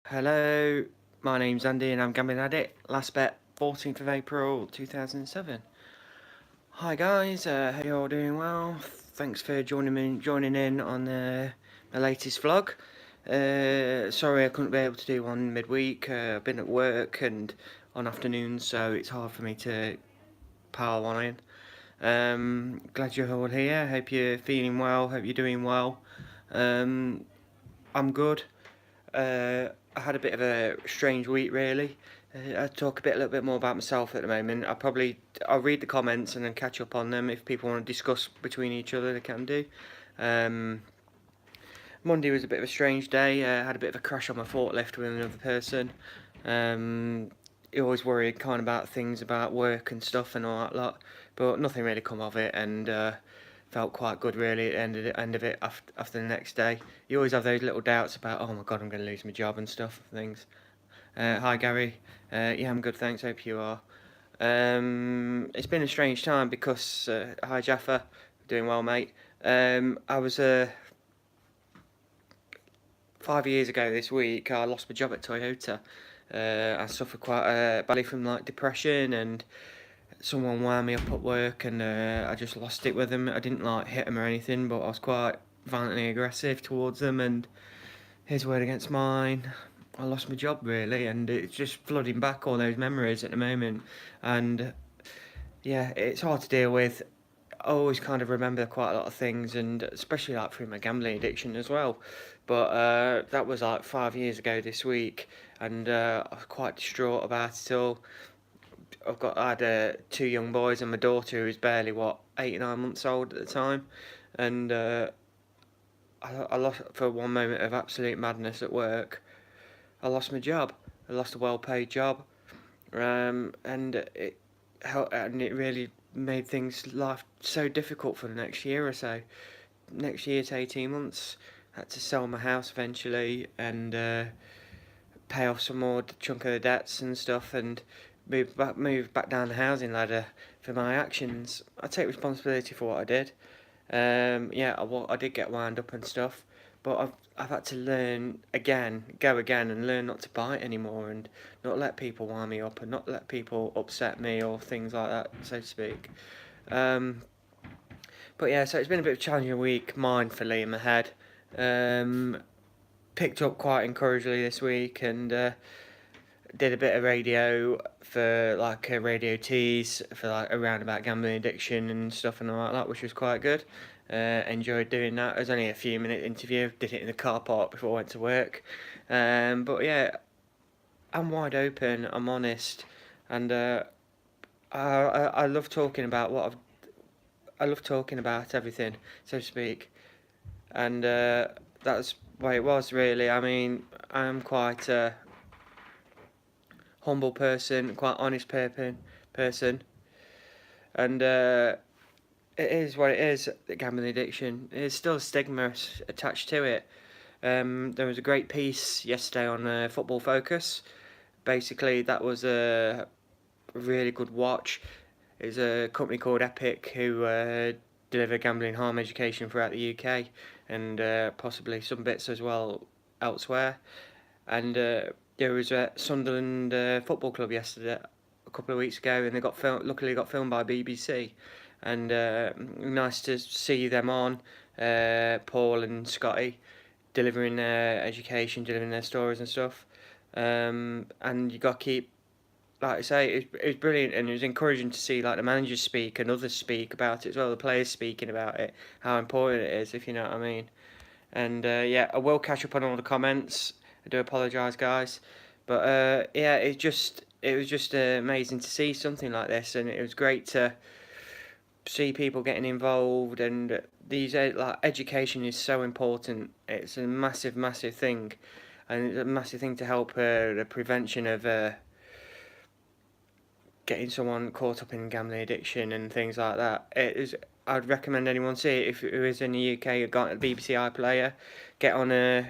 Hello, my name's Andy and I'm Gambling Addict. Last bet, 14th of April 2007. Hi guys, hope you're all doing well. Thanks for joining in on my latest vlog. Sorry I couldn't be able to do one midweek. I've been at work and on afternoons, so it's hard for me to power one in. Glad you're all here. Hope you're feeling well. Hope you're doing well. I'm good. I had a bit of a strange week, really. I'll talk a little bit more about myself at the moment. I'll read the comments and then catch up on them. If people want to discuss between each other, they can do. Um, Monday was a bit of a strange day. I had a bit of a crash on my forklift with another person. You always worry kind of about things about work and stuff and all that lot, but nothing really come of it, and felt quite good really at the end of it after the next day. You always have those little doubts about, oh my god, I'm going to lose my job and stuff and things. Hi Gary, yeah, I'm good, thanks, hope you are. It's been a strange time because, hi Jaffa, doing well mate. I was 5 years ago this week, I lost my job at Toyota. I suffered quite badly from like depression, and someone wound me up at work, and I just lost it with them. I didn't like hit them or anything, but I was quite violently aggressive towards them, and his word against mine, I lost my job really, and it's just flooding back all those memories at the moment, and yeah, it's hard to deal with. I always kind of remember quite a lot of things, and especially like through my gambling addiction as well. But that was like 5 years ago this week, and I was quite distraught about it all. I had two young boys and my daughter, who's barely 8 or 9 months old at the time, and I lost for one moment of absolute madness at work. I lost my job. I lost a well-paid job, and it really made life so difficult for the next year or so. Next year to 18 months, I had to sell my house eventually and pay off some more chunk of the debts and stuff, and move back down the housing ladder for my actions. I take responsibility for what I did. Yeah, I did get wound up and stuff, but I've had to go again, and learn not to bite anymore, and not let people wind me up, and not let people upset me or things like that, so to speak. Um, but yeah, so it's been a bit of a challenging week, mindfully in my head. Um, Picked up quite encouragingly this week, and did a bit of radio for like radio teas for like around about gambling addiction and stuff and all like that, which was quite good. Enjoyed doing that. It was only a few minute interview. Did it in the car park before I went to work. But yeah, I'm wide open. I'm honest, and I love talking about I love talking about everything, so to speak, and that's why it was really. I mean, I'm quite humble person, quite honest person, and it is what it is. The gambling addiction. There's still a stigma attached to it. There was a great piece yesterday on Football Focus. Basically, that was a really good watch. It's a company called Epic who deliver gambling harm education throughout the UK, and possibly some bits as well elsewhere. And there was a Sunderland Football Club yesterday, a couple of weeks ago, and they luckily got filmed by BBC, and nice to see them on, Paul and Scotty, delivering their education, delivering their stories and stuff. And you got to keep, like I say, it was brilliant, and it was encouraging to see like the managers speak and others speak about it as well, the players speaking about it, how important it is, if you know what I mean. And yeah, I will catch up on all the comments. I do apologise, guys, but yeah, it was just amazing to see something like this, and it was great to see people getting involved. And these like education is so important. It's a massive thing, and it's a massive thing to help the prevention of getting someone caught up in gambling addiction and things like that. It is. I'd recommend anyone see it if who is in the UK. You've got a BBC iPlayer, get on the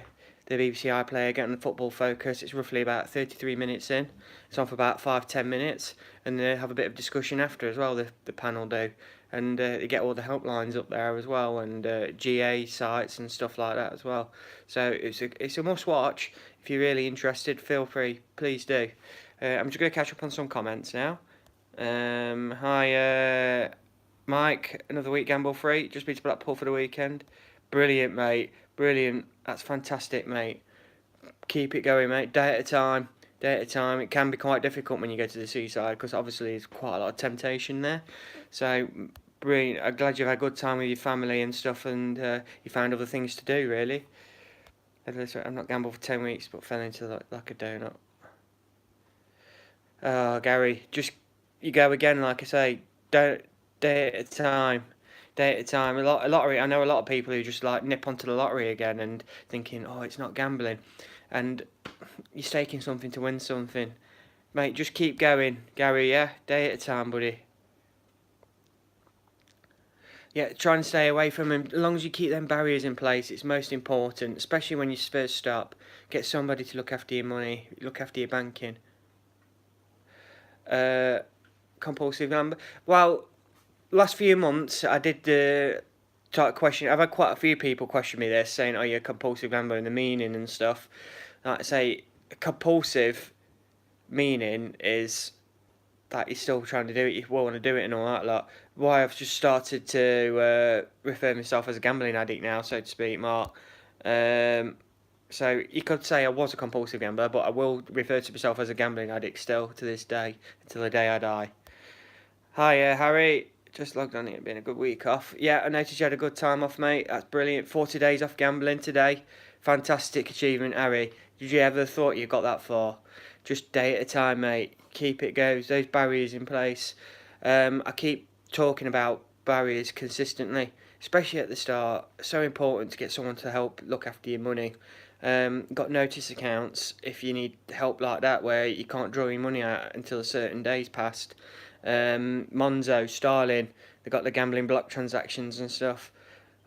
BBC iPlayer, get on the Football Focus. It's roughly about 33 minutes in. It's on for about 5-10 minutes, and they have a bit of discussion after as well. The panel do, and they get all the helplines up there as well, and GA sites and stuff like that as well. So it's a must watch If you're really interested, feel free, please do. I'm just going to catch up on some comments now. Hi, Mike, another week gamble free. Just been to Blackpool for the weekend. Brilliant, mate. Brilliant. That's fantastic, mate. Keep it going, mate. Day at a time. Day at a time. It can be quite difficult when you go to the seaside because obviously there's quite a lot of temptation there. So, brilliant. I'm glad you've had a good time with your family and stuff, and you found other things to do, really. I've not gambled for 10 weeks, but fell into like a donut. Oh, Gary, just you go again. Like I say, don't day at a time, day at a time. A lottery. I know a lot of people who just like nip onto the lottery again and thinking, oh, it's not gambling, and you're staking something to win something, mate. Just keep going, Gary. Yeah, day at a time, buddy. Yeah, try and stay away from them. As long as you keep them barriers in place, it's most important, especially when you first stop. Get somebody to look after your money, look after your banking. Compulsive gambler. Well, last few months I did start question. I've had quite a few people question me this, saying, "Are you a compulsive gambler?" and the meaning and stuff. Like I say, compulsive meaning is that you're still trying to do it, you want to do it and all that lot. Why I've just started to refer myself as a gambling addict now, so to speak, Mark. So you could say I was a compulsive gambler, but I will refer to myself as a gambling addict still to this day, until the day I die. Hi, Harry. Just logged on. It's been a good week off. Yeah, I noticed you had a good time off, mate. That's brilliant. 40 days off gambling today. Fantastic achievement, Harry. Did you ever thought you got that far? Just day at a time, mate. Keep it goes. Those barriers in place. I keep talking about barriers consistently, especially at the start. So important to get someone to help look after your money. Got notice accounts if you need help like that, where you can't draw your money out until a certain day's passed. Monzo, Starling, they got the gambling block transactions and stuff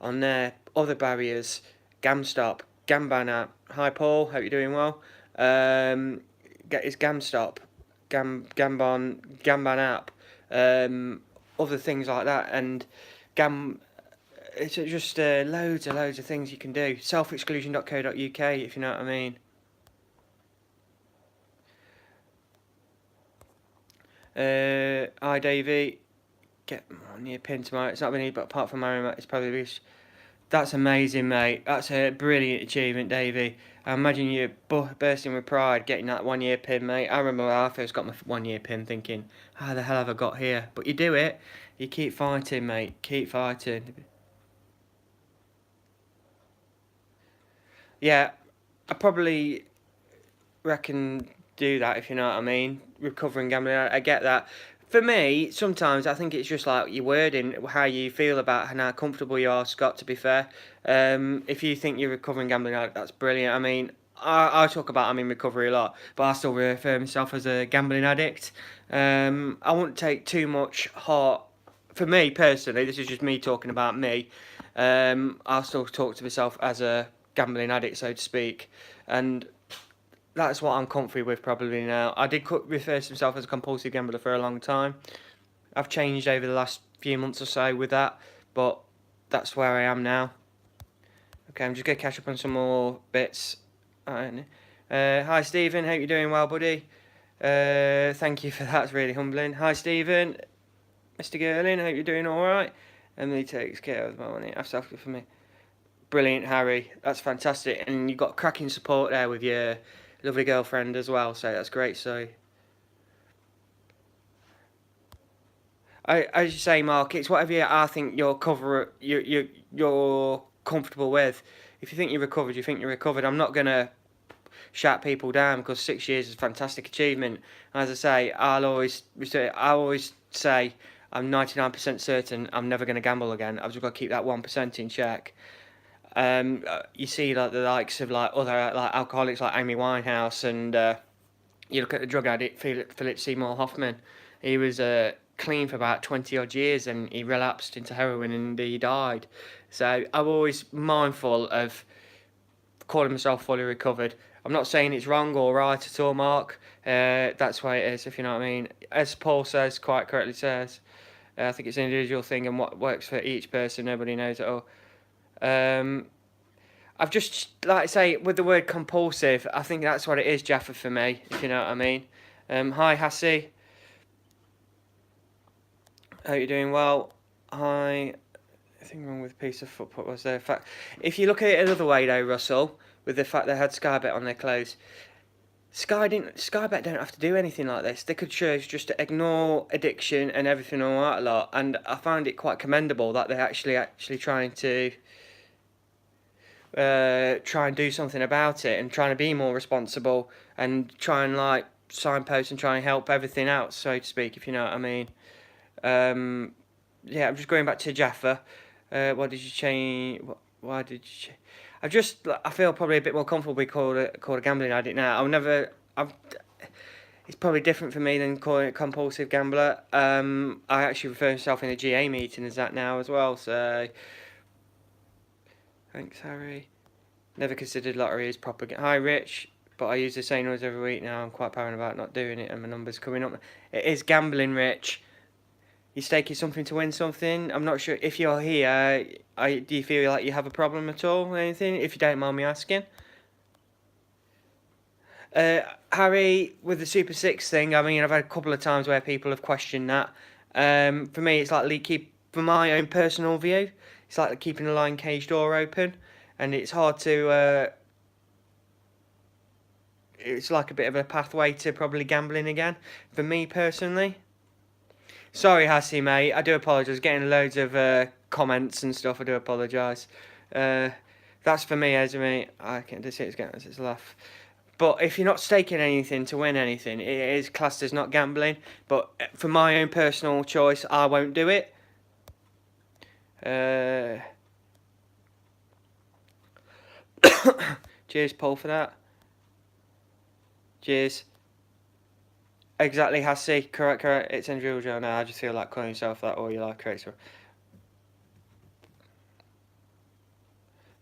on there. Other barriers, GamStop, Gamban app. Hi Paul, hope you're doing well. Get his GamStop, Gamban app. Other things like that, and it's just loads of things you can do. Selfexclusion.co.uk, if you know what I mean. Hi Davey, get on your pin tomorrow. It's not been easy, but apart from Mario, it's probably this. That's amazing, mate. That's a brilliant achievement, Davey. I imagine you bursting with pride getting that 1 year pin, mate. I remember when I first got my 1 year pin thinking, how the hell have I got here? But you do it. You keep fighting, mate. Keep fighting. Yeah, I probably reckon do that, if you know what I mean. Recovering gambling, I get that. For me, sometimes I think it's just like your wording, how you feel about and how comfortable you are, Scott, to be fair. If you think you're recovering gambling addict, that's brilliant. I mean, I talk about I'm in recovery a lot, but I still refer myself as a gambling addict. I won't take too much heart. For me personally, this is just me talking about me. I'll still talk to myself as a gambling addict, so to speak. And that's what I'm comfy with probably now. I did refer to myself as a compulsive gambler for a long time. I've changed over the last few months or so with that, but that's where I am now. Okay, I'm just going to catch up on some more bits. Hi Stephen, hope you're doing well, buddy. Thank you for that, it's really humbling. Hi Stephen, Mr. Gerlin, hope you're doing alright. Emily takes care of my money, that's after for me. Brilliant, Harry, that's fantastic. And you've got cracking support there with your lovely girlfriend as well, so that's great. So, as you say, Mark, it's whatever I think you're comfortable with. If you think you're recovered, you think you're recovered. I'm not gonna shout people down because 6 years is a fantastic achievement. As I say, I always say I'm 99% certain I'm never going to gamble again. I've just got to keep that 1% in check. You see like the likes of like other like alcoholics like Amy Winehouse, and you look at the drug addict Philip Seymour Hoffman. He was clean for about 20 odd years and he relapsed into heroin and he died. So I'm always mindful of calling myself fully recovered. I'm not saying it's wrong or right at all, Mark. That's why it is, if you know what I mean. As Paul says, quite correctly says, I think it's an individual thing and what works for each person, nobody knows at all. I I've just, like I say, with the word compulsive, I think that's what it is, Jaffa, for me, if you know what I mean. Hi, Hassie. Hope you're doing well. Hi. I think wrong with a piece of football was there. In fact, if you look at it another way, though, Russell, with the fact they had Skybet on their clothes, Skybet don't have to do anything like this. They could choose just to ignore addiction and everything all that a lot. And I find it quite commendable that they're actually trying to try and do something about it and trying to be more responsible and try and like signpost and try and help everything out, so to speak, if you know what I mean. Yeah, I'm just going back to Jaffa. What did you change? Why did you change? I feel probably a bit more comfortable being called a gambling addict now. It's probably different for me than calling it a compulsive gambler. I actually refer myself in a GA meeting as that now as well. So, thanks, Harry. Never considered lottery as proper. Hi, Rich. But I use the same noise every week now. I'm quite paranoid about not doing it, and my numbers coming up. It is gambling, Rich. You're staking something to win something. I'm not sure if you're here. Do you feel like you have a problem at all or anything? If you don't mind me asking. Harry, with the Super 6 thing, I mean, I've had a couple of times where people have questioned that. For me, it's like for my own personal view, it's like keeping a lion cage door open, and it's hard to. It's like a bit of a pathway to probably gambling again. For me personally. Sorry, Hassie, mate. I do apologise. Getting loads of comments and stuff. I do apologise. That's for me, Esme. I can't see it's getting it's a laugh. But if you're not staking anything to win anything, it is classed as not gambling. But for my own personal choice, I won't do it. Cheers, Paul, for that. Cheers. Exactly, Hassie. Correct. It's Andrew Joe now. I just feel like calling yourself that or you like correct.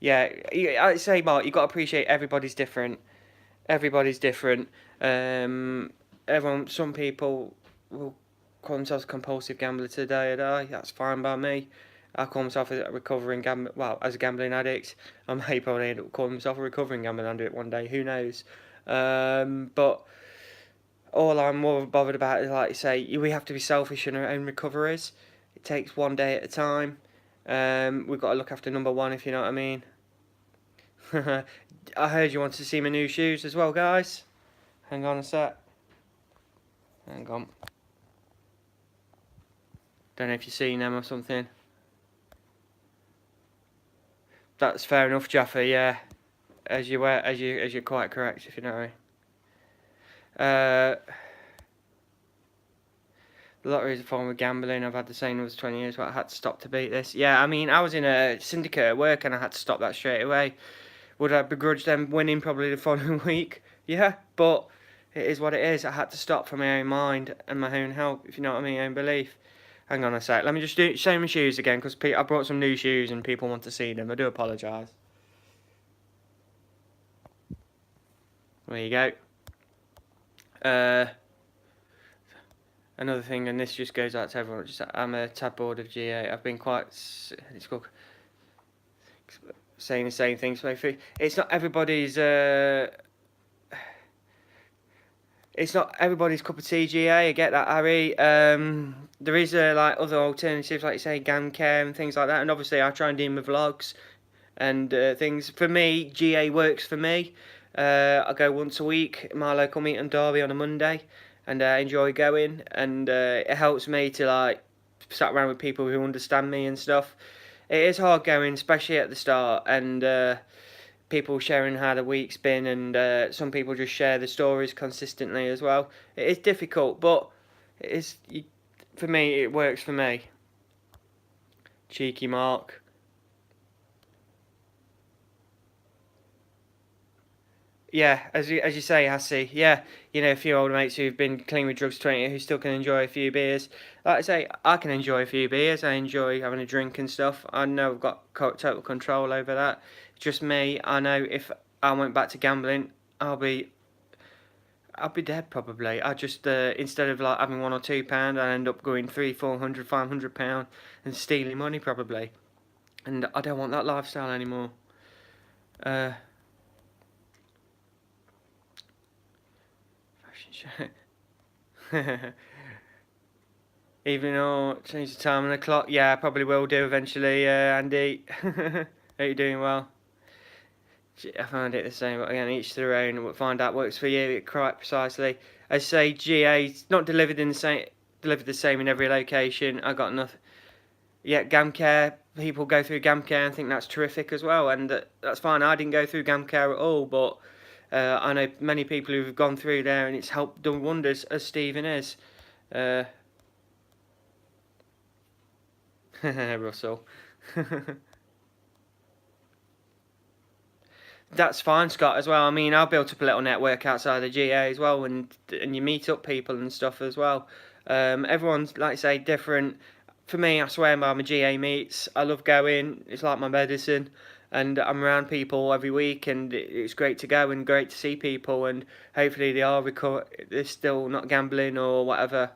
Yeah, I'd say, Mark, you've got to appreciate everybody's different. Everybody's different. Some people will call themselves a compulsive gambler today or die. That's fine by me. I call myself a recovering gambler. Well, as a gambling addict, I may probably end up calling myself a recovering gambling addict one day. Who knows? But all I'm more bothered about is, like you say, we have to be selfish in our own recoveries. It takes one day at a time. We've got to look after number one, if you know what I mean. I heard you wanted to see my new shoes as well, guys. Hang on a sec. Hang on. Don't know if you've seen them or something. That's fair enough, Jaffa. Yeah, as you're quite correct, if you know what I mean. The lottery is a form of gambling. I've had the same rules 20 years, but I had to stop to beat this. Yeah, I mean, I was in a syndicate at work and I had to stop that straight away. Would I begrudge them winning probably the following week? Yeah, but it is what it is. I had to stop for my own mind and my own help, if you know what I mean, own belief. Hang on a sec. Let me just show my shoes again, because I brought some new shoes and people want to see them. I do apologise. There you go. Another thing, and this just goes out to everyone, I'm a tad bored of GA. I've been quite... It's called... saying the same things. It's not everybody's... It's not everybody's cup of tea, GA. I get that, Harry. There is like other alternatives, like you say, Gamcare and things like that. And obviously, I try and do my vlogs and things. For me, GA works for me. I go once a week at my local meet in Derby on a Monday, and I enjoy going. And it helps me to like sat around with people who understand me and stuff. It is hard going, especially at the start, and people sharing how the week's been, and some people just share the stories consistently as well. It is difficult, but it is, for me, it works for me. Cheeky Mark. Yeah, as you say, Hassie. Yeah, you know, a few older mates who've been clean with drugs 20 who still can enjoy a few beers. Like I say, I can enjoy a few beers. I enjoy having a drink and stuff. I know I've got total control over that. It's just me. I know if I went back to gambling, I'll be dead probably. I just instead of like having £1 or £2, I end up going £300, £400, £500 and stealing money probably. And I don't want that lifestyle anymore. Uh, fashion show. Even or change the time on the clock. Yeah, I probably will do eventually, Andy. Hope you're doing well. I find it the same, but again, each to their own. We'll find out what works for you quite precisely. As say, GA's not delivered the same in every location. I got nothing. Yeah, GamCare. People go through GamCare and think that's terrific as well, and that's fine. I didn't go through GamCare at all, but I know many people who've gone through there, and it's helped done wonders. As Stephen is, Russell. That's fine, Scott, as well. I mean, I've built up a little network outside the GA as well, and you meet up people and stuff as well. Everyone's, like I say, different. For me, I swear by my GA meets. I love going. It's like my medicine, and I'm around people every week, and it's great to go and great to see people, and hopefully they are they're still not gambling or whatever.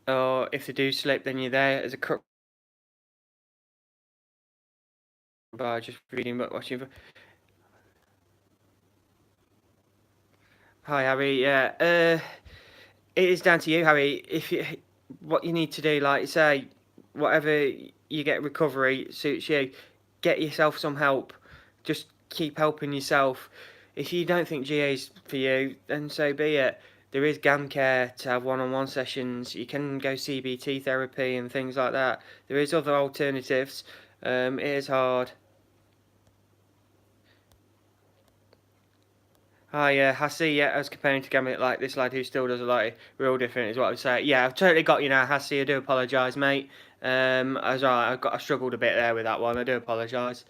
Or if they do slip, then you're there as a crook by just reading, but watching. Hi, Harry. Yeah, it is down to you, Harry. If you, what you need to do, like you say, whatever you get recovery suits you. Get yourself some help. Just keep helping yourself. If you don't think GA is for you, then so be it. There is GAM care to have one-on-one sessions. You can go CBT therapy and things like that. There is other alternatives. It is hard. Hi, Hassie, yeah, I was comparing to Gambit like this lad who still does a lot real different is what I would say. Yeah, I've totally got you now, Hassie, I do apologise, mate. As well, I struggled a bit there with that one, I do apologise.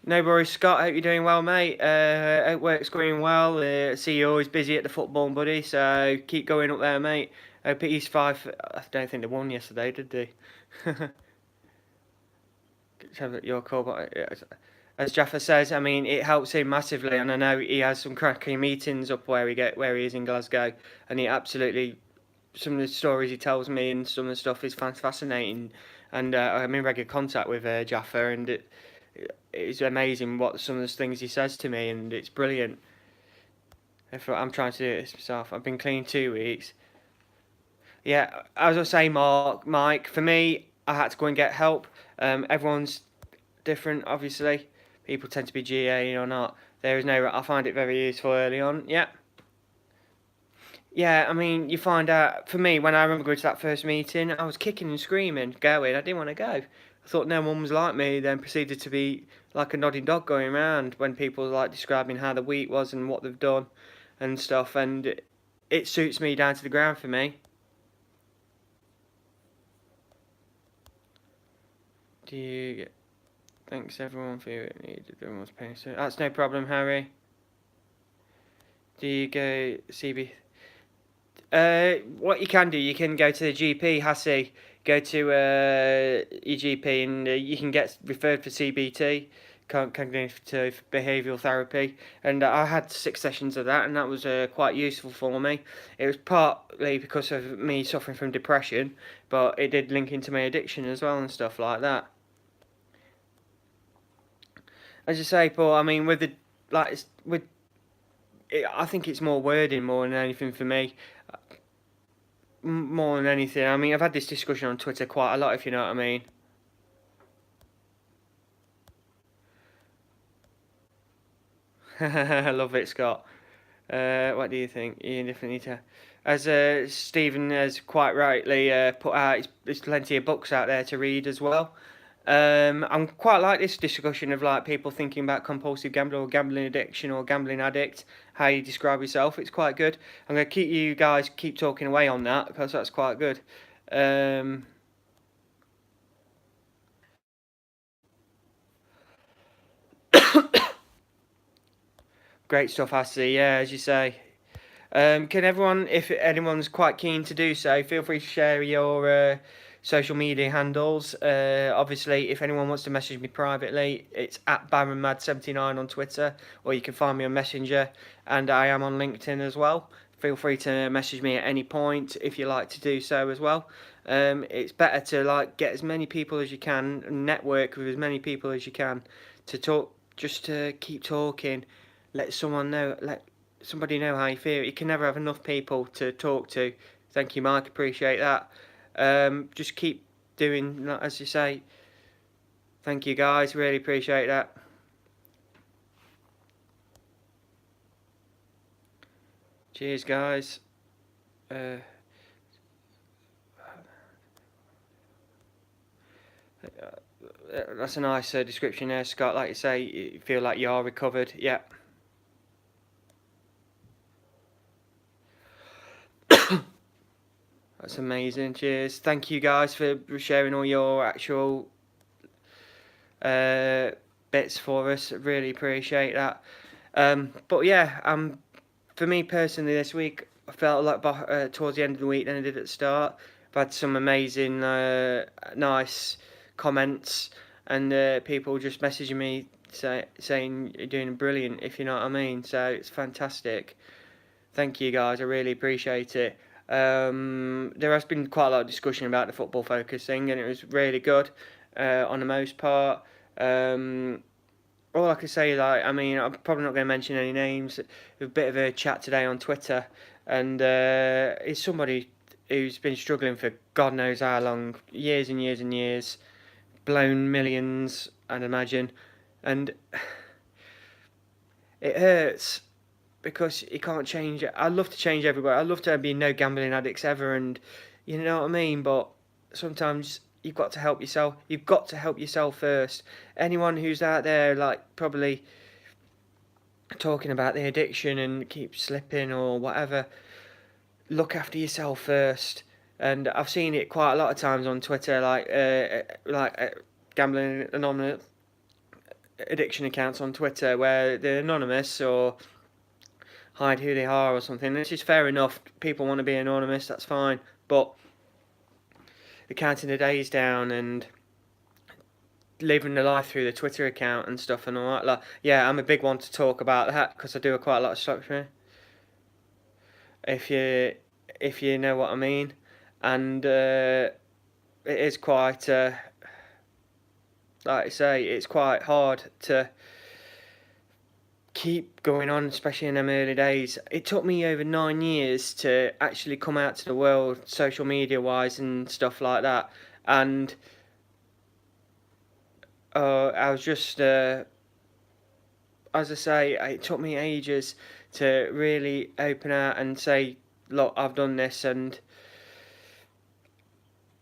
No worries, Scott, hope you're doing well, mate. Hope work's going well. See you always busy at the football, buddy, so keep going up there, mate. Hope East 5, I don't think they won yesterday, did they? Your call, but as Jaffa says, I mean, it helps him massively, and I know he has some cracking meetings up where he is in Glasgow, and he absolutely some of the stories he tells me and some of the stuff is fascinating, and I'm in regular contact with Jaffa, and it's amazing what some of the things he says to me, and it's brilliant. I'm trying to do this myself. I've been clean 2 weeks. Yeah, as I say, Mike, for me, I had to go and get help. Everyone's different, obviously. People tend to be GA or not. There is no. I find it very useful early on. Yeah. Yeah, I mean, you find out. For me, when I remember going to that first meeting, I was kicking and screaming, going. I didn't want to go. I thought no one was like me. Then proceeded to be like a nodding dog going around when people were like describing how the week was and what they've done and stuff. And it suits me down to the ground for me. Do you get? Thanks everyone for your need. Everyone's paying. So that's no problem, Harry. Do you go CB? What you can do, you can go to the GP, Hassie. Go to your GP, and you can get referred for CBT, cognitive behavioural therapy. And I had 6 sessions of that, and that was quite useful for me. It was partly because of me suffering from depression, but it did link into my addiction as well and stuff like that. As you say, Paul, I mean, with the with it, I think it's more wording more than anything for me. More than anything, I mean, I've had this discussion on Twitter quite a lot, if you know what I mean. I love it, Scott. What do you think? You definitely need to. As Stephen has quite rightly put out, there's plenty of books out there to read as well. I'm quite like this discussion of like people thinking about compulsive gambling or gambling addiction or gambling addict, how you describe yourself. It's quite good. I'm going to keep you guys keep talking away on that because that's quite good. Um, Great stuff, Hassie. Yeah, as you say. Can everyone, if anyone's quite keen to do so, feel free to share your social media handles. Obviously, if anyone wants to message me privately, it's at BaronMad79 on Twitter, or you can find me on Messenger, and I am on LinkedIn as well. feel free to message me at any point if you like to do so as well. It's better to like get as many people as you can, network with as many people as you can, to talk, just to keep talking. Let somebody know how you feel. You can never have enough people to talk to. Thank you, Mike. Appreciate that. Just keep doing, as you say. Thank you, guys. Really appreciate that. Cheers, guys. That's a nice description there, Scott. Like you say, you feel like you are recovered. Yeah. That's amazing. Cheers. Thank you, guys, for sharing all your actual bits for us. Really appreciate that. But yeah, for me personally, this week I felt like towards the end of the week than I did at the start. I've had some amazing, nice comments, and people just messaging me saying you're doing brilliant, if you know what I mean. So it's fantastic. Thank you, guys. I really appreciate it. There has been quite a lot of discussion about the football focus thing, and it was really good on the most part. All I can say, I'm probably not going to mention any names. A bit of a chat today on Twitter, and it's somebody who's been struggling for God knows how long, years and years and years, blown millions, I'd imagine, and it hurts because you can't change it. I'd love to change everybody. I'd love to be no gambling addicts ever, and you know what I mean. But sometimes you've got to help yourself. You've got to help yourself first. Anyone who's out there, like, probably talking about the addiction and keep slipping or whatever, look after yourself first. And I've seen it quite a lot of times on Twitter, like gambling anonymous addiction accounts on Twitter where they're anonymous or hide who they are or something. It's just fair enough. People want to be anonymous, that's fine. But they're counting the days down and living the life through the Twitter account and stuff and all that. Like, yeah, I'm a big one to talk about that because I do quite a lot of structure. If you know what I mean, and it is quite like I say, it's quite hard to keep going on, especially in them early days. It took me over 9 years to actually come out to the world, social media wise and stuff like that, and I was just, as I say, it took me ages to really open out and say, look, I've done this, and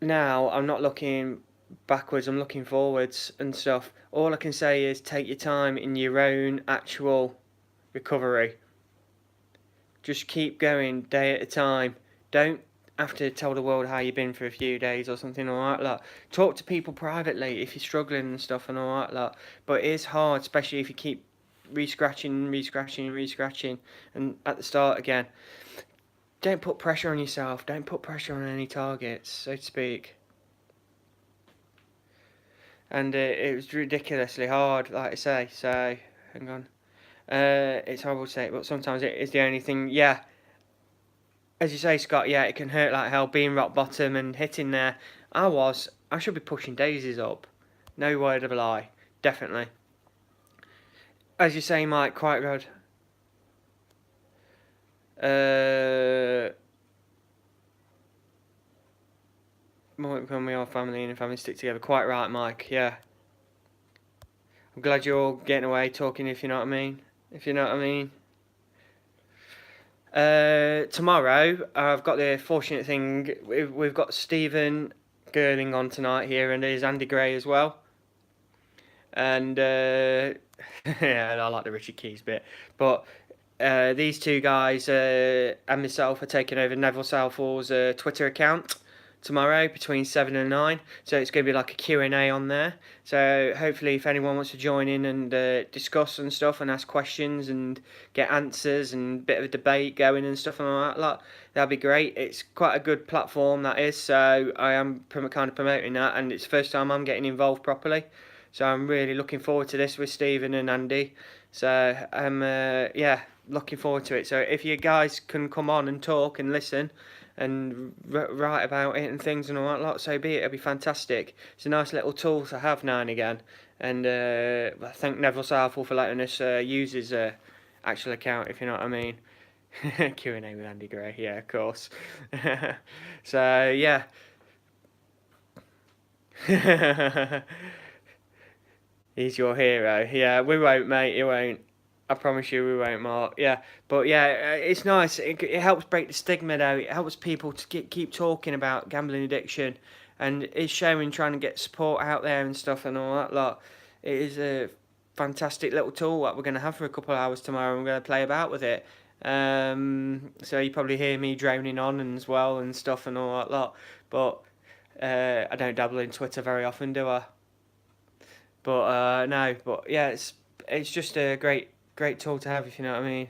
now I'm not looking backwards, I'm looking forwards and stuff. All I can say is take your time in your own actual recovery. Just keep going day at a time. Don't have to tell the world how you've been for a few days or something like that. Talk to people privately if you're struggling and stuff and all that. But it is hard, especially if you keep re-scratching and at the start again. Don't put pressure on yourself. Don't put pressure on any targets, so to speak. And it was ridiculously hard, like I say. So, hang on. It's horrible to say, but sometimes it is the only thing. Yeah, as you say, Scott. Yeah, it can hurt like hell being rock bottom and hitting there. I should be pushing daisies up. No word of a lie. Definitely. As you say, Mike, quite good. When we are family and family stick together. Quite right, Mike. Yeah. I'm glad you're all getting away talking, if you know what I mean. Tomorrow, I've got the fortunate thing, we've got Stephen Girling on tonight here, and there's Andy Gray as well. And, yeah, I like the Richard Keys bit. But these two guys and myself are taking over Neville Southall's Twitter account tomorrow between 7 and 9, so it's going to be like a Q&A on there. So hopefully if anyone wants to join in and discuss and stuff and ask questions and get answers and a bit of a debate going and stuff and all that, that'd be great. It's quite a good platform, that is, so I am kind of promoting that, and it's the first time I'm getting involved properly. So I'm really looking forward to this with Stephen and Andy. So I'm yeah, looking forward to it. So if you guys can come on and talk and listen and write about it and things and all that lot, so be it. It'll be fantastic. It's a nice little tool to have now and again. And I thank Neville Southall for letting us use his actual account, if you know what I mean. Q&A with Andy Gray, yeah, of course. So yeah. He's your hero. Yeah, we won't, mate. You won't. I promise you, we won't, Mark. Yeah, but yeah, it's nice. It helps break the stigma, though. It helps people to keep talking about gambling addiction, and it's showing trying to get support out there and stuff and all that lot. It is a fantastic little tool that we're going to have for a couple of hours tomorrow, and we're going to play about with it. So you probably hear me droning on and as well and stuff and all that lot. But I don't dabble in Twitter very often, do I? But no, but yeah, it's just a great tool to have, if you know what I mean.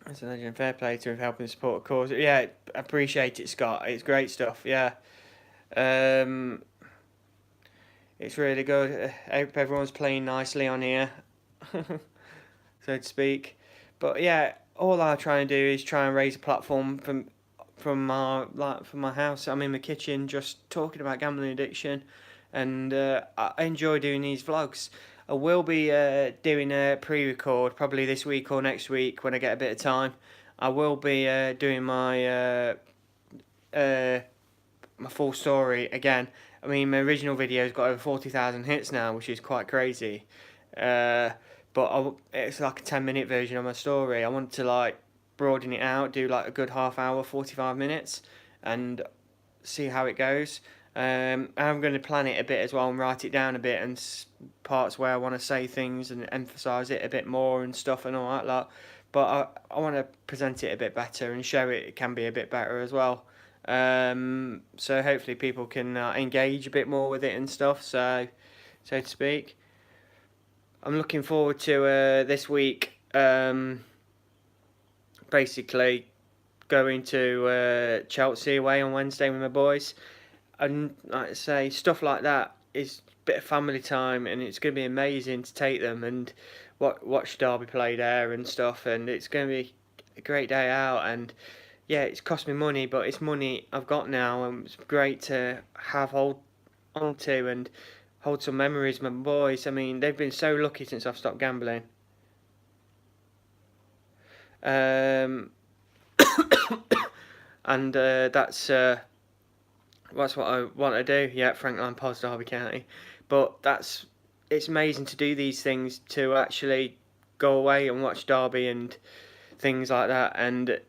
As a legend, fair play to him for helping support a cause. Yeah, I appreciate it, Scott. It's great stuff. Yeah, um, it's really good. I hope everyone's playing nicely on here, so to speak. But yeah, all I try and do is try and raise a platform from my house. I'm in my kitchen just talking about gambling addiction, and I enjoy doing these vlogs. I will be doing a pre-record probably this week or next week when I get a bit of time. I will be doing my full story again. I mean, my original video's got over 40,000 hits now, which is quite crazy. But it's like a 10-minute version of my story. I want to like broaden it out, do like a good half hour, 45 minutes, and see how it goes. I'm going to plan it a bit as well and write it down a bit, and parts where I want to say things and emphasise it a bit more and stuff and all that lot. But I want to present it a bit better and show it can be a bit better as well. So hopefully people can engage a bit more with it and stuff, so to speak. I'm looking forward to this week, basically going to Chelsea away on Wednesday with my boys. And like I say, stuff like that is a bit of family time, and it's going to be amazing to take them and watch Derby play there and stuff, and it's going to be a great day out. And yeah, it's cost me money, but it's money I've got now, and it's great to hold on to and hold some memories with my boys. I mean, they've been so lucky since I've stopped gambling. And that's what I want to do. Yeah, Frank Lampard's Derby County. But it's amazing to do these things, to actually go away and watch Derby and things like that, and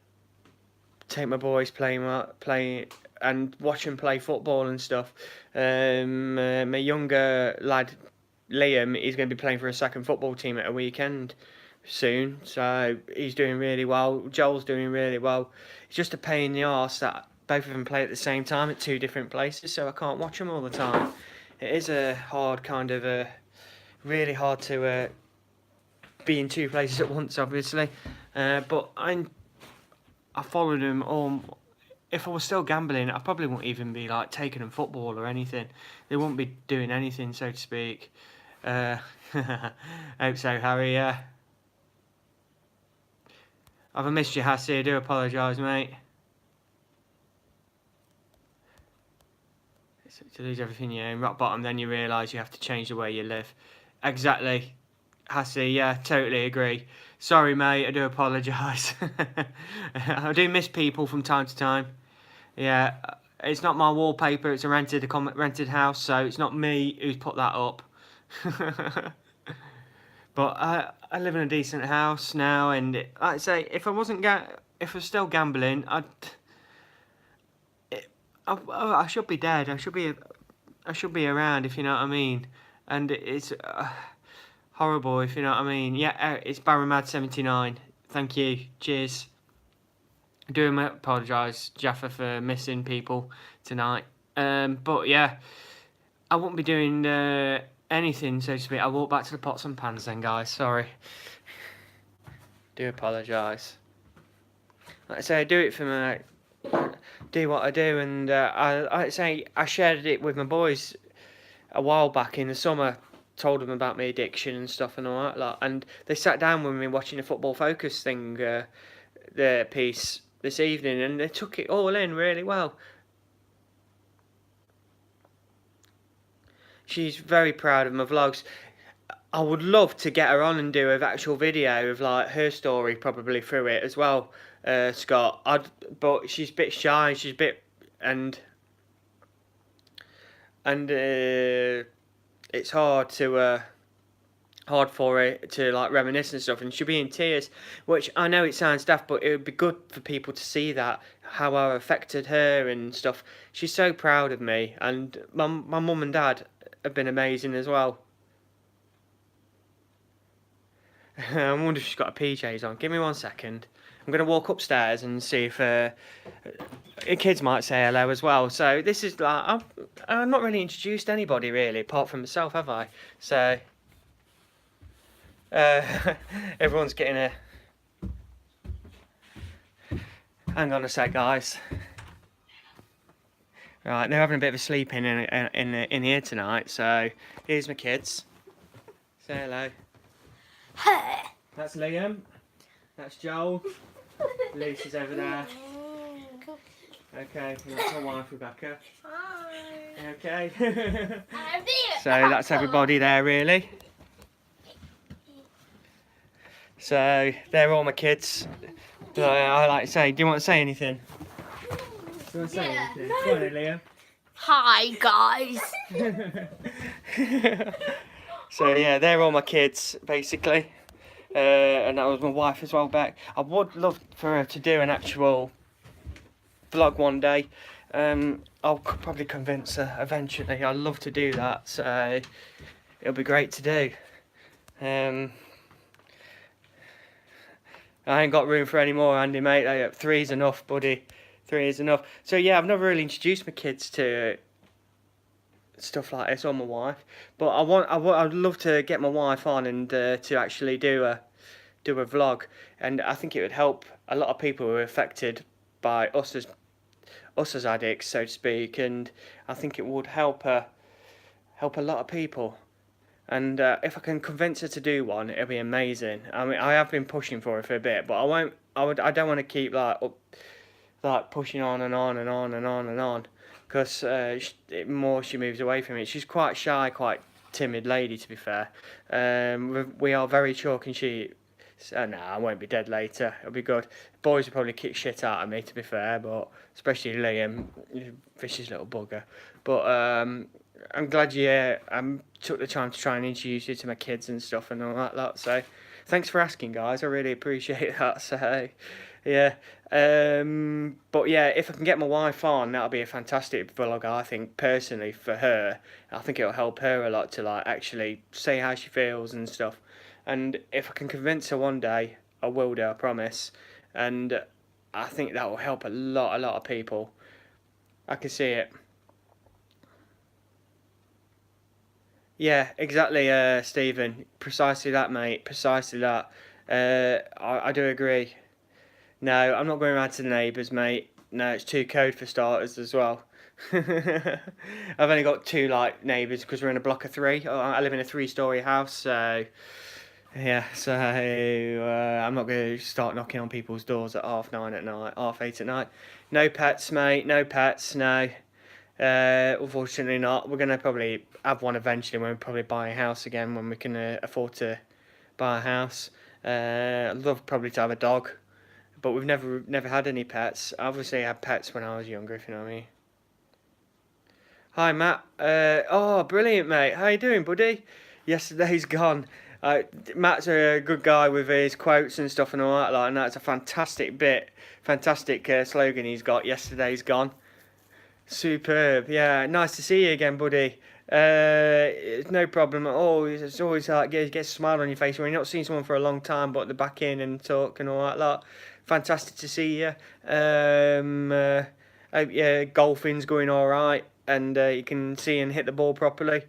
take my boys play and watch them play football and stuff. My younger lad Liam is going to be playing for a second football team at a weekend soon, so he's doing really well. Joel's doing really well. It's just a pain in the arse that both of them play at the same time at two different places, so I can't watch them all the time. It is a hard kind of really hard to be in two places at once, obviously. But I followed them all. If I was still gambling, I probably wouldn't even be like taking them football or anything. They wouldn't be doing anything, so to speak. Hope so, Harry. Yeah. I've missed you, Hassie. I do apologise, mate. To lose everything you own, rock bottom, then you realise you have to change the way you live. Exactly. Hassie, yeah, totally agree. Sorry, mate, I do apologise. I do miss people from time to time. Yeah, it's not my wallpaper, it's a rented house, so it's not me who's put that up. But I live in a decent house now, and like I say, if I was still gambling, I should be dead. I should be around, if you know what I mean. And it's horrible, if you know what I mean. Yeah, it's Barramad79. Thank you. Cheers. I do apologise, Jaffa, for missing people tonight. But yeah, I won't be doing anything, so to speak. I'll walk back to the pots and pans then, guys. Sorry. Do apologise. Like I say, I do it for do what I do, and I say I shared it with my boys a while back in the summer. Told them about my addiction and stuff and all that lot, and they sat down with me watching a Football Focus thing, the piece this evening, and they took it all in really well. She's very proud of my vlogs. I would love to get her on and do an actual video of like her story, probably through it as well, Scott. But she's a bit shy. She's a bit and it's hard for her to like reminisce and stuff, and she'll be in tears. Which I know it sounds daft, but it would be good for people to see that how I affected her and stuff. She's so proud of me, and my mum and dad have been amazing as well. I wonder if she's got her PJs on. Give me 1 second. I'm going to walk upstairs and see if kids might say hello as well. So this is like I've not really introduced anybody really apart from myself, have I? So everyone's getting a. Hang on a sec, guys. Right, they're having a bit of a sleep in here tonight. So here's my kids. Say hello. Hey. That's Liam. That's Joel. Lisa's over there. Okay, and that's my wife, Rebecca. Hi. Okay. So that's everybody there, really. So they're all my kids. I like to say, do you want to say anything? Do you want to say anything? No. Go on then, Liam. Hi, guys. So yeah, they're all my kids basically, and that was my wife as well, Beck. I would love for her to do an actual vlog one day. I'll probably convince her eventually. I'd love to do that, so it'll be great to do. I ain't got room for any more, Andy, mate. 3's enough, buddy. 3 is enough. So yeah, I've never really introduced my kids to stuff like this, or my wife, but I'd love to get my wife on and to actually do a vlog, and I think it would help a lot of people who are affected by us as addicts, so to speak, and I think it would help a lot of people. And if I can convince her to do one, it'll be amazing. I mean, I have been pushing for her for a bit, but I don't want to keep like pushing on and on and on and on and on, because the more she moves away from it. She's quite shy, quite timid lady, to be fair. We are very chalk and cheese. So, no, I won't be dead later. It'll be good. Boys will probably kick shit out of me, to be fair, but especially Liam, vicious little bugger. But I'm glad you took the time to try and introduce you to my kids and stuff and all that lot. So thanks for asking, guys. I really appreciate that. So yeah. But yeah, if I can get my wife on, that'll be a fantastic vlog, I think, personally, for her. I think it'll help her a lot to like actually say how she feels and stuff. And if I can convince her one day, I will do, I promise. And I think that will help a lot of people. I can see it. Yeah, exactly, Stephen. Precisely that, mate. Precisely that. I do agree. No, I'm not going around to the neighbours, mate. No, it's too cold for starters as well. I've only got 2 like neighbours because we're in a block of 3. I live in a 3-storey house, so yeah. So I'm not going to start knocking on people's doors at 9:30 at night, 8:30 at night. No pets, mate. No pets. No. Unfortunately not. We're going to probably have one eventually when we probably buy a house again, when we can afford to buy a house. I'd love probably to have a dog, but we've never had any pets. Obviously I had pets when I was younger, if you know what I mean. Hi Matt. Oh, brilliant, mate. How you doing, buddy? Yesterday's gone. Matt's a good guy with his quotes and stuff and all that, and that's a fantastic slogan he's got. Yesterday's gone. Superb. Yeah, nice to see you again, buddy. It's no problem at all. It's always like get a smile on your face when you're not seeing someone for a long time, but they're back in and talk and all that lot. Fantastic to see you. Hope golfing's going all right, and you can see and hit the ball properly.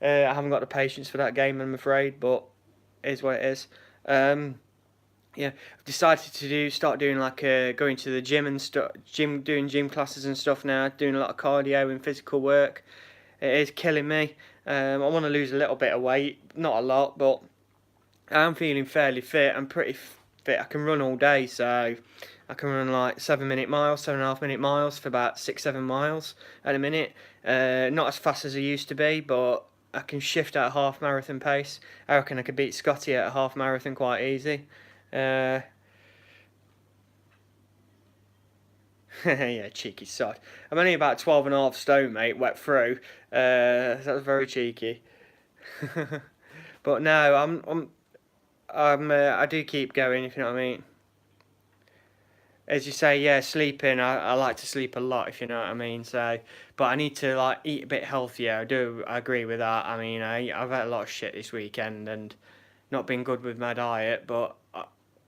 I haven't got the patience for that game, I'm afraid, but it is what it is. yeah, I've decided to start doing like going to the gym and stuff, doing gym classes and stuff now, doing a lot of cardio and physical work. It is killing me. I want to lose a little bit of weight, not a lot, but I'm feeling fairly fit. I'm pretty fit. I can run all day, so I can run like 7 minute miles, 7.5 minute miles for about 6-7 miles at a minute. Not as fast as I used to be, but I can shift at a half marathon pace. I reckon I could beat Scotty at a half marathon quite easy. Uh, yeah, cheeky sod. I'm only about 12.5 stone, mate, wet through. That was very cheeky. But no, I do keep going, if you know what I mean. As you say, yeah, sleeping. I like to sleep a lot, if you know what I mean. So, but I need to like eat a bit healthier. I agree with that. I mean, I've had a lot of shit this weekend and not been good with my diet. But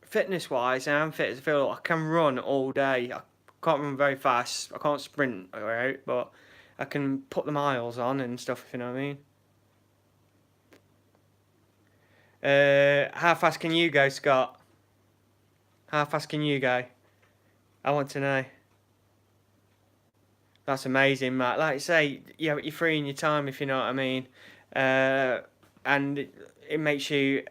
fitness wise, I'm fit as I feel. I can run all day. I can't run very fast. I can't sprint, right? But I can put the miles on and stuff, if you know what I mean. How fast can you go, Scott? How fast can you go? I want to know. That's amazing, Matt. Like I say, you're free in your time, if you know what I mean. Uh, and it makes you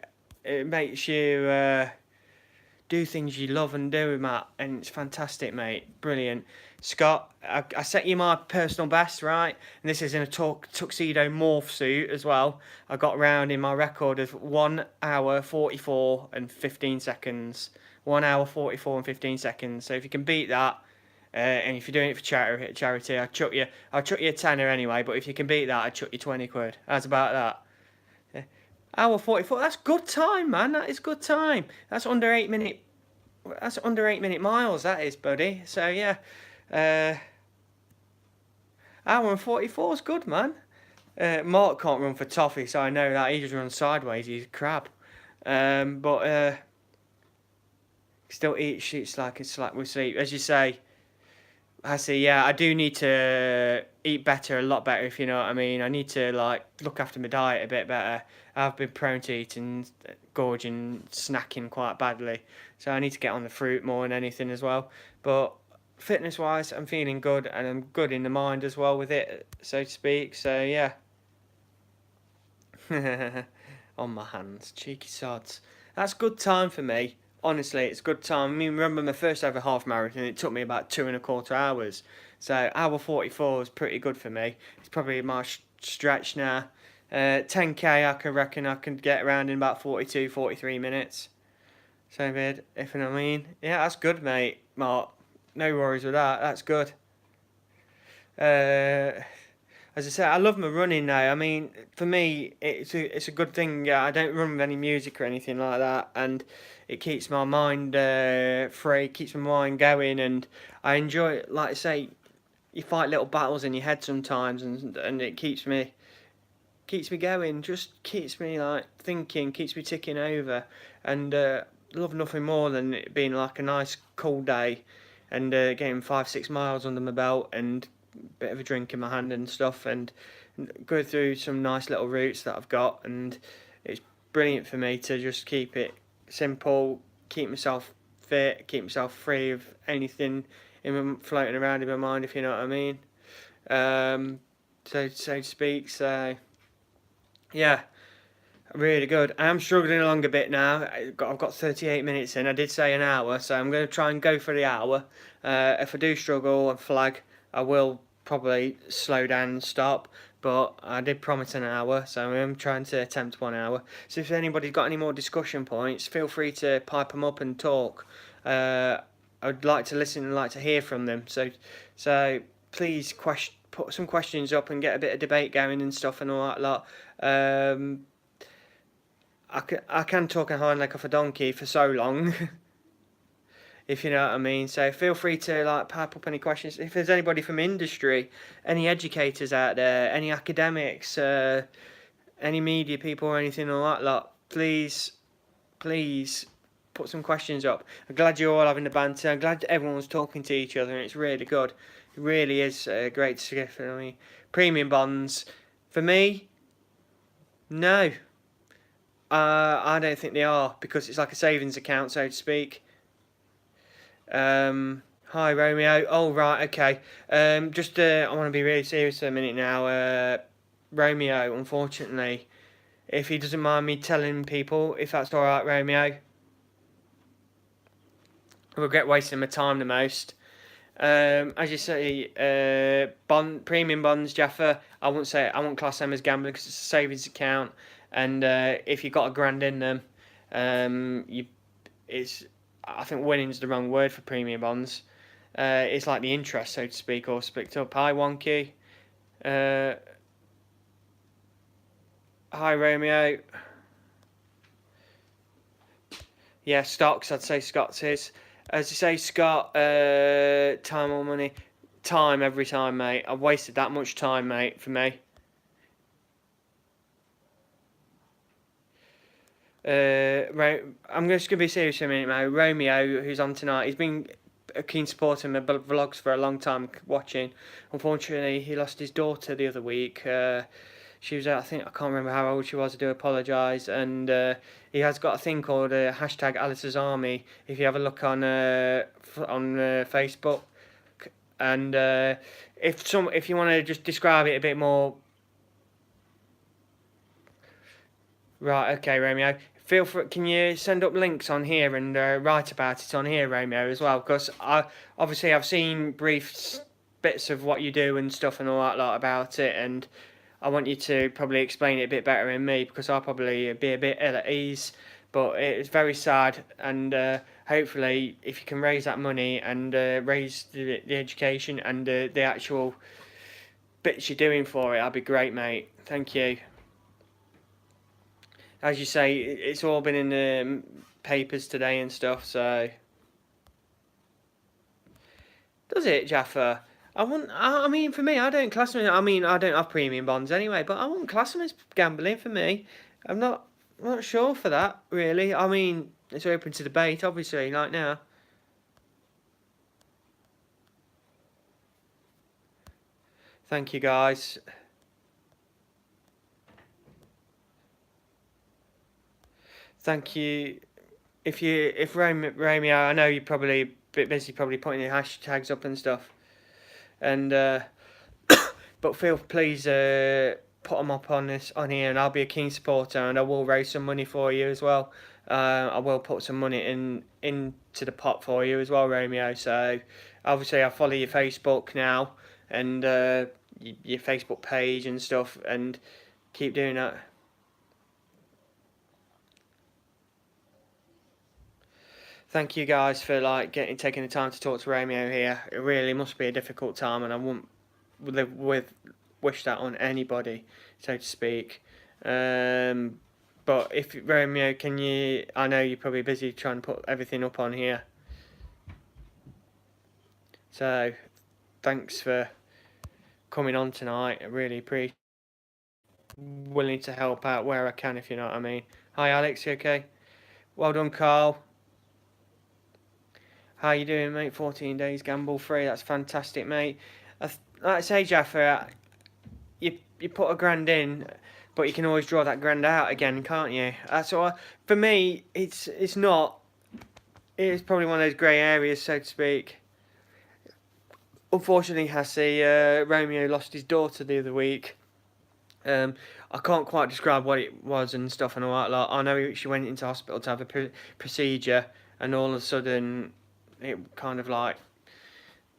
do things you love and do, Matt. And it's fantastic, mate. Brilliant. Scott, I set you my personal best, right? And this is in a tuxedo morph suit as well. I got round in my record of 1 hour 44 and 15 seconds. 1 hour 44 and 15 seconds. So if you can beat that, and if you're doing it for charity, I'll chuck you a tenner anyway. But if you can beat that, I'll chuck you 20 quid. How's about that? Yeah. Hour 44. That's good time, man. That is good time. That's under 8 minute. That's under 8 minute miles. That is, buddy. So yeah, uh, hour and 44 is good, man. Mark can't run for toffee, so I know that he just runs sideways. He's a crab. But still eats shit like it's like we sleep. As you say, I see. Yeah, I do need to eat better, a lot better, if you know what I mean. I need to like look after my diet a bit better. I've been prone to eating, gorging, snacking quite badly, so I need to get on the fruit more than anything as well. But fitness wise, I'm feeling good, and I'm good in the mind as well with it, so to speak. So yeah, on my hands, cheeky sods. That's good time for me. Honestly, it's good time. I mean, remember my first ever half marathon? It took me about 2.25 hours. So hour 44 is pretty good for me. It's probably my stretch now. 10k, I can reckon I can get around in about 42, 43 minutes. So good, if you know what I mean. Yeah, that's good, mate. Mark, no worries with that. That's good. Uh, as I said, I love my running now. I mean, for me, it's a good thing. I don't run with any music or anything like that, and it keeps my mind free, keeps my mind going, and I enjoy it. Like I say, you fight little battles in your head sometimes, and it keeps me going. Just keeps me like thinking, keeps me ticking over, and love nothing more than it being like a nice cool day, and getting 5-6 miles under my belt and bit of a drink in my hand and stuff, and go through some nice little routes that I've got, and it's brilliant for me to just keep it simple, keep myself fit, keep myself free of anything floating around in my mind, if you know what I mean. So to speak. So yeah, really good. I am struggling along a bit now. I've got 38 minutes in. I did say an hour, so I'm going to try and go for the hour. If I do struggle and flag, I will probably slow down and stop. But I did promise an hour, so I'm trying to attempt 1 hour. So if anybody's got any more discussion points, feel free to pipe them up and talk. I'd like to listen and like to hear from them. So please put some questions up and get a bit of debate going and stuff and all that lot. I can talk a hind leg off a donkey for so long, if you know what I mean. So feel free to like pipe up any questions. If there's anybody from industry, any educators out there, any academics, any media people or anything or that lot, please put some questions up. I'm glad you're all having the banter. I'm glad everyone's talking to each other, and it's really good. It really is great to see. I mean, premium bonds, for me, no. I don't think they are, because it's like a savings account, so to speak. Hi Romeo. Oh right, okay. Just I want to be really serious for a minute now. Romeo, unfortunately, if he doesn't mind me telling people, if that's all right, Romeo, I regret wasting my time the most. As you say, premium bonds, Jaffa. I won't class them as gambling because it's a savings account, and if you've got £1,000 in them, you it's I think winning's the wrong word for premium bonds. It's like the interest, so to speak, all split up. Hi, Wonky. Uh, hi, Romeo. Yeah, stocks. I'd say Scott's is. As you say, Scott, time or money? Time every time, mate. I've wasted that much time, mate, for me. I'm just going to be serious for a minute, mate. Romeo, who's on tonight, he's been a keen supporter of my vlogs for a long time, watching. Unfortunately, he lost his daughter the other week. She was, I think, I can't remember how old she was, I do apologise. And he has got a thing called hashtag Alice's Army, if you have a look on Facebook. And if you want to just describe it a bit more. Right, okay, Romeo. Feel free. Can you send up links on here and write about it on here, Romeo, as well? Because I've seen brief bits of what you do and stuff and all that lot about it, and I want you to probably explain it a bit better than me, because I'll probably be a bit ill at ease. But it's very sad, and hopefully, if you can raise that money and raise the education and the actual bits you're doing for it, that'd be great, mate. Thank you. As you say, it's all been in the papers today and stuff, so. Does it, Jaffa? I mean, for me, I don't class them. I mean, I don't have premium bonds anyway, but I wouldn't class them as gambling for me. I'm not sure for that, really. I mean, it's open to debate, obviously, like now. Thank you, guys. Thank you. If Romeo, I know you're probably a bit busy, probably putting your hashtags up and stuff, and but please put them up on here, and I'll be a keen supporter, and I will raise some money for you as well. I will put some money into the pot for you as well, Romeo. So obviously I follow your Facebook now, and your Facebook page and stuff, and keep doing that. Thank you guys for taking the time to talk to Romeo here. It really must be a difficult time, and I wouldn't wish that on anybody, so to speak. But if Romeo, can you? I know you're probably busy trying to put everything up on here. So, thanks for coming on tonight. I really appreciate. Willing to help out where I can, if you know what I mean. Hi, Alex. You okay? Well done, Carl. How you doing, mate? 14 days gamble free. That's fantastic, mate. Like I say, Jaffa, you put £1,000 in, but you can always draw that grand out again, can't you? That's all. For me, it's not. It's probably one of those grey areas, so to speak. Unfortunately, Hassie, Romeo lost his daughter the other week. I can't quite describe what it was and stuff and all that lot. I know she went into hospital to have a procedure, and all of a sudden, it kind of like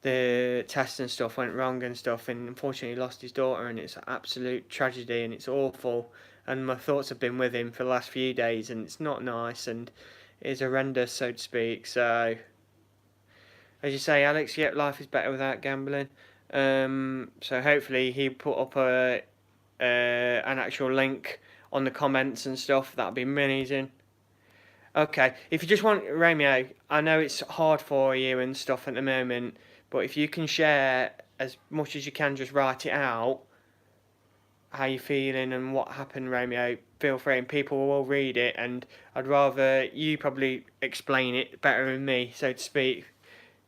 the tests and stuff went wrong and stuff, and unfortunately lost his daughter, and it's an absolute tragedy, and it's awful, and my thoughts have been with him for the last few days, and it's not nice, and it's horrendous, so to speak. So as you say, Alex, yep, life is better without gambling. So hopefully he put up an actual link on the comments and stuff. That'd be amazing. Okay, if you just want, Romeo, I know it's hard for you and stuff at the moment, but if you can share as much as you can, just write it out, how you're feeling and what happened, Romeo, feel free, and people will read it, and I'd rather you probably explain it better than me, so to speak,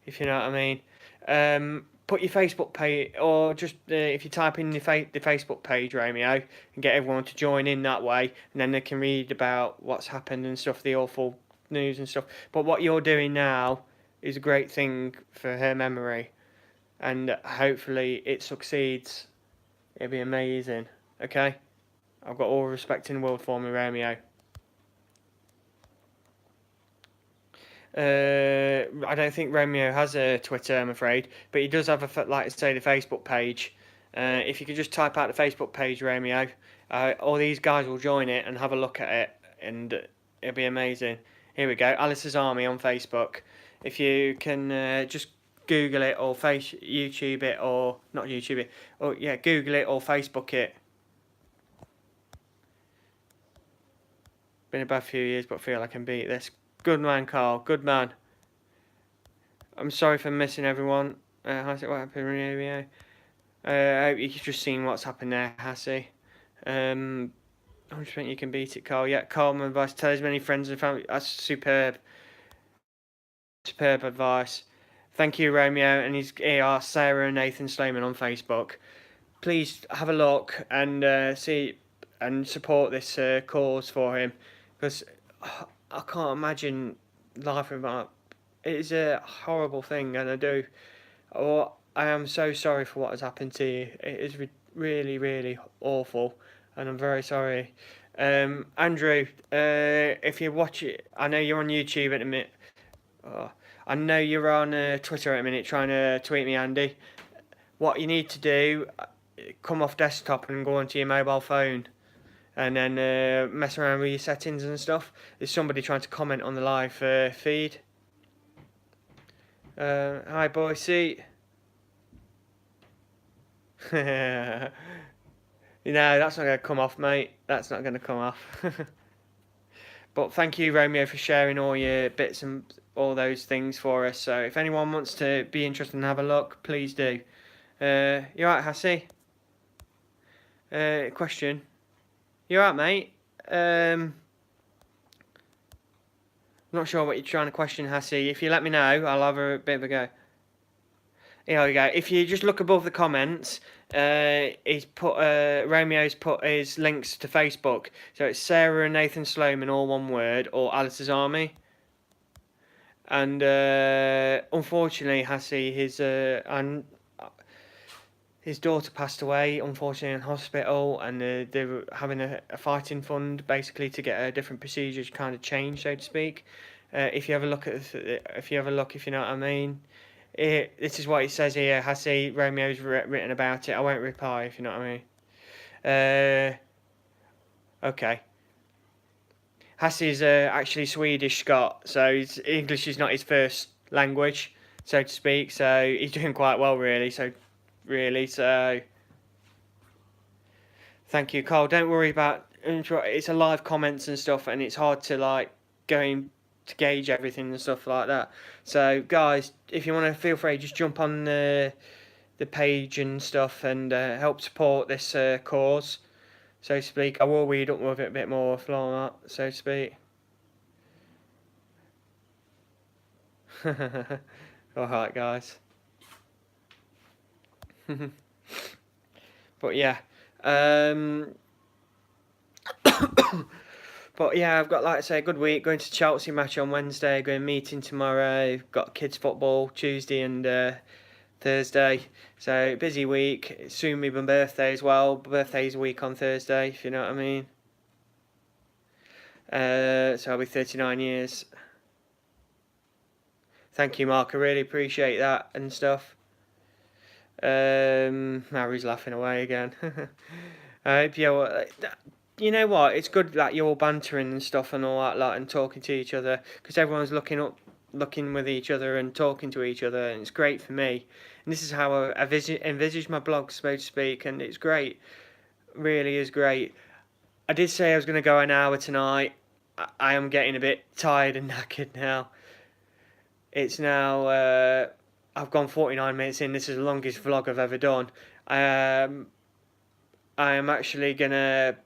if you know what I mean. put your Facebook page, or just if you type in the Facebook page, Romeo, and get everyone to join in that way, and then they can read about what's happened and stuff, the awful news and stuff. But what you're doing now is a great thing for her memory, and hopefully it succeeds. It'll be amazing. Okay? I've got all respect in the world for me, Romeo. I don't think Romeo has a Twitter, I'm afraid, but he does have like I say, the Facebook page. If you could just type out the Facebook page, Romeo, all these guys will join it and have a look at it, and it'll be amazing. Here we go, Alice's Army on Facebook. If you can just Google it or YouTube it, or not YouTube it, or yeah, Google it or Facebook it. Been a bad few years, but I feel I can beat this. Good man, Carl. Good man. I'm sorry for missing everyone. How's it? What happened, Romeo? I hope you've just seen what's happened there, Hassie. I just think you can beat it, Carl. Yeah, Carl, my advice. Tell as many friends and family. That's superb. Superb advice. Thank you, Romeo. And his AR, Sarah and Nathan Sloman on Facebook. Please have a look and see and support this cause for him, because I can't imagine life without. It is a horrible thing, and I am so sorry for what has happened to you. It is really, really awful, and I'm very sorry. Andrew, if you watch it, I know you're on YouTube at the minute. I know you're on Twitter at the minute trying to tweet me, Andy. What you need to do, come off desktop and go onto your mobile phone, and then mess around with your settings and stuff. There's somebody trying to comment on the live feed. Hi, Boise. No, that's not going to come off, mate. That's not going to come off. But thank you, Romeo, for sharing all your bits and all those things for us. So if anyone wants to be interested and have a look, please do. You alright, Hassie? Question. You alright, mate? Not sure what you're trying to question, Hassie. If you let me know, I'll have a bit of a go. Here we go. If you just look above the comments, Romeo's put his links to Facebook. So it's Sarah and Nathan Sloman, all one word, or Alice's Army. And unfortunately, Hassie, his daughter passed away, unfortunately, in hospital, and they were having a fighting fund, basically, to get a different procedures kind of changed, so to speak. If you have a look if you know what I mean. This is what it says here. Hassie, Romeo's written about it. I won't reply, if you know what I mean. Okay. Hassie's actually Swedish Scot, so English is not his first language, so to speak. So he's doing quite well, really. So thank you, Carl. Don't worry about it's a live comments and stuff, and it's hard to like going to gauge everything and stuff like that. So guys, if you want to, feel free, just jump on the page and stuff and help support this cause, so to speak. I will read up with it a bit more, like that, so to speak. Alright, guys. But yeah, but yeah, I've got, like I say, a good week. Going to Chelsea match on Wednesday, going meeting tomorrow, got kids football Tuesday and Thursday, so busy week. It's soon be my birthday as well. Birthday's a week on Thursday, if you know what I mean. So I'll be 39 years. Thank you, Mark, I really appreciate that and stuff. Harry's laughing away again. I hope you know what, it's good that you're all bantering and stuff and all that lot and talking to each other, because everyone's looking with each other and talking to each other, and it's great for me. And this is how I envisage my blog, so to speak, and it's great. Really is great. I did say I was going to go an hour tonight. I am getting a bit tired and knackered now. It's now I've gone 49 minutes in. This is the longest vlog I've ever done. I am actually going to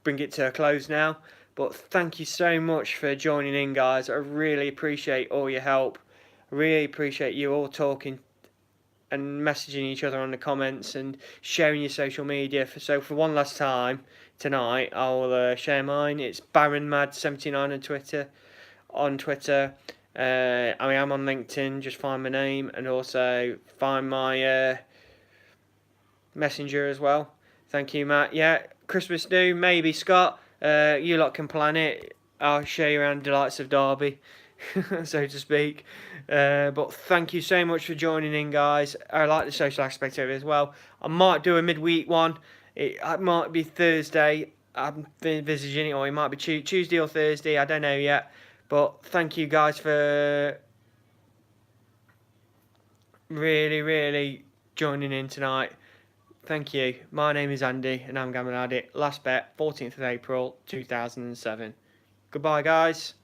bring it to a close now. But thank you so much for joining in, guys. I really appreciate all your help. I really appreciate you all talking and messaging each other on the comments and sharing your social media. So for one last time tonight, I'll share mine. It's BaronMad79 on Twitter. I am on LinkedIn. Just find my name and also find my messenger as well. Thank you, Matt. Yeah, Christmas do, maybe Scott. You lot can plan it. I'll show you around the delights of Derby, so to speak. But thank you so much for joining in, guys. I like the social aspect of it as well. I might do a midweek one. It might be Thursday. I'm envisaging it, or it might be Tuesday or Thursday. I don't know yet. But thank you, guys, for really joining in tonight. Thank you. My name is Andy and I'm Gammon Addict. Last bet, 14th of April 2007. Goodbye, guys.